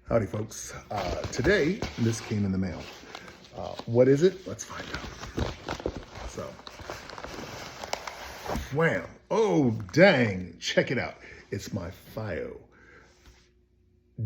Howdy, folks. Today, this came in the mail. What is it? Let's find out. So, wham. Oh, dang. Check it out. It's my FiiO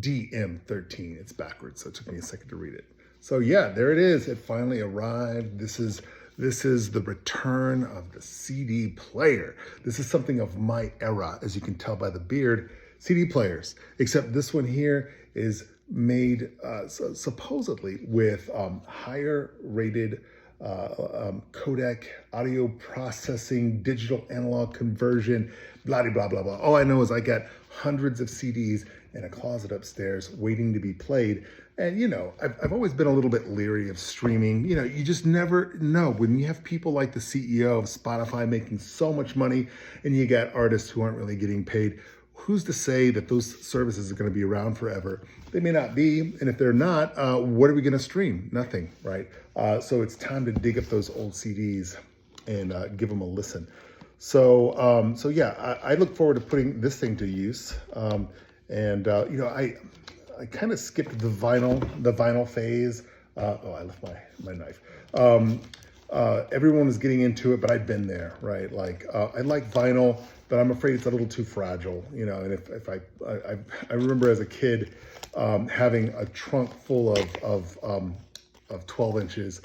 DM13. It's backwards, so it took me a second to read it. So yeah, there it is. It finally arrived. This is the return of the CD player. This is something of my era, as you can tell by the beard. CD players, except this one here is made supposedly with higher rated codec, audio processing, digital analog conversion, blah, blah, blah, blah. All I know is I got hundreds of CDs in a closet upstairs waiting to be played. And, you know, I've always been a little bit leery of streaming. You know, you just never know. When you have people like the CEO of Spotify making so much money and you got artists who aren't really getting paid, who's to say that those services are going to be around forever? They may not be. And if they're not, what are we going to stream? Nothing, right? So it's time to dig up those old CDs and give them a listen. So yeah, I look forward to putting this thing to use. You know, I kind of skipped the vinyl phase. Oh, I left my knife. Everyone was getting into it, but I'd been there, right? Like, I like vinyl, but I'm afraid it's a little too fragile, you know. And if I remember as a kid having a trunk full of 12 inches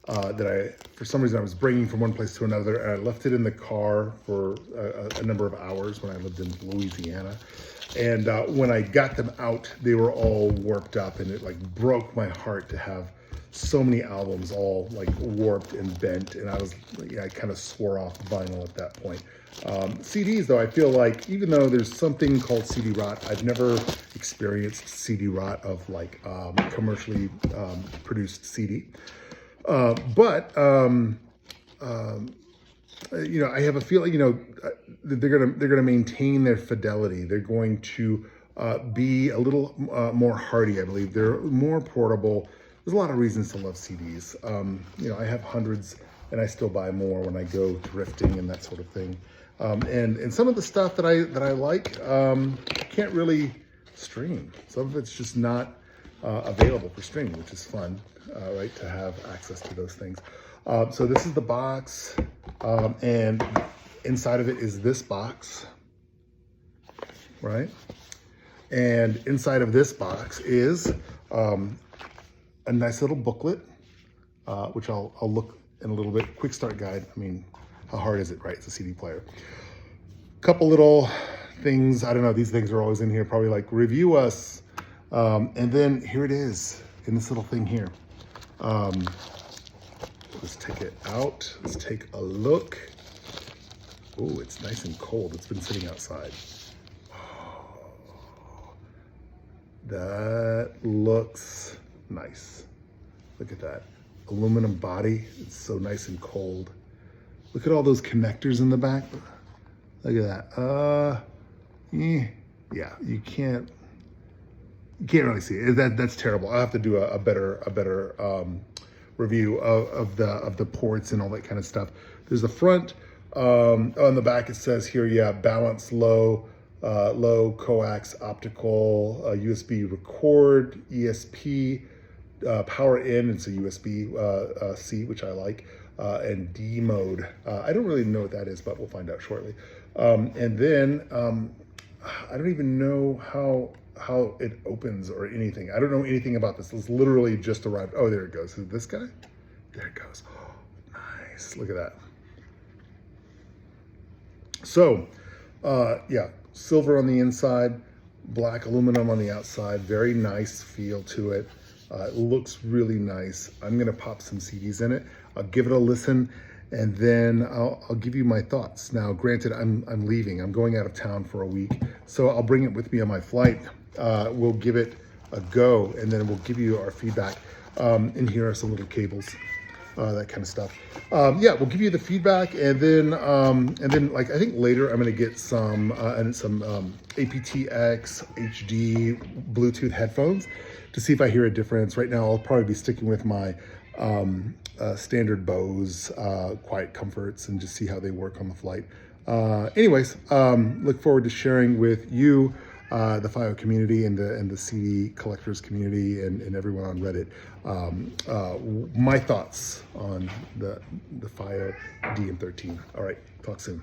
that for some reason I was bringing from one place to another, and I left it in the car for a number of hours when I lived in Louisiana. And when I got them out, they were all warped up, and it like broke my heart to have so many albums all like warped and bent. And I kind of swore off vinyl at that point. CDs though, I feel like even though there's something called CD rot, I've never experienced CD rot of like commercially produced CD. You know, I have a feeling, you know, they're gonna maintain their fidelity. They're going to be a little more hardy, I believe. They're more portable. There's a lot of reasons to love CDs. You know, I have hundreds, and I still buy more when I go thrifting and that sort of thing. And some of the stuff that I like, can't really stream. Some of it's just not available for streaming, which is fun, right, to have access to those things. So this is the box, and inside of it is this box, right? And inside of this box is a nice little booklet, which I'll look in a little bit. Quick start guide. I mean, how hard is it, right? It's a CD player. Couple little things. I don't know. These things are always in here, probably like review us. And then here it is in this little thing here. Let's take it out. Let's take a look. Oh, it's nice and cold. It's been sitting outside. Oh, that looks nice. Look at that. Aluminum body. It's so nice and cold. Look at all those connectors in the back. Look at that. Yeah, you can't really see it. That's terrible. I'll have to do a better review of the ports and all that kind of stuff. There's the front. On the back it says here, yeah, balance low coax optical, USB record, ESP, power in. It's a USB C, which I like, and D mode. I don't really know what that is, but we'll find out shortly. And then I don't even know how it opens or anything. I don't know anything about this. It's literally just arrived. Oh, there it goes. Is it this guy? There it goes. Oh, nice. Look at that. So, yeah, silver on the inside, black aluminum on the outside. Very nice feel to it. It looks really nice. I'm gonna pop some CDs in it. I'll give it a listen, and then I'll give you my thoughts. Now, granted, I'm leaving. I'm going out of town for a week, so I'll bring it with me on my flight. We'll give it a go, and then we'll give you our feedback. And here are some little cables, that kind of stuff. Yeah, we'll give you the feedback, and then like I think later I'm gonna get some aptX HD Bluetooth headphones to see if I hear a difference. Right now, I'll probably be sticking with my standard Bose Quiet Comforts and just see how they work on the flight. Anyways, look forward to sharing with you the FiiO community and the CD collectors community and everyone on Reddit my thoughts on the FiiO DM13. All right, talk soon.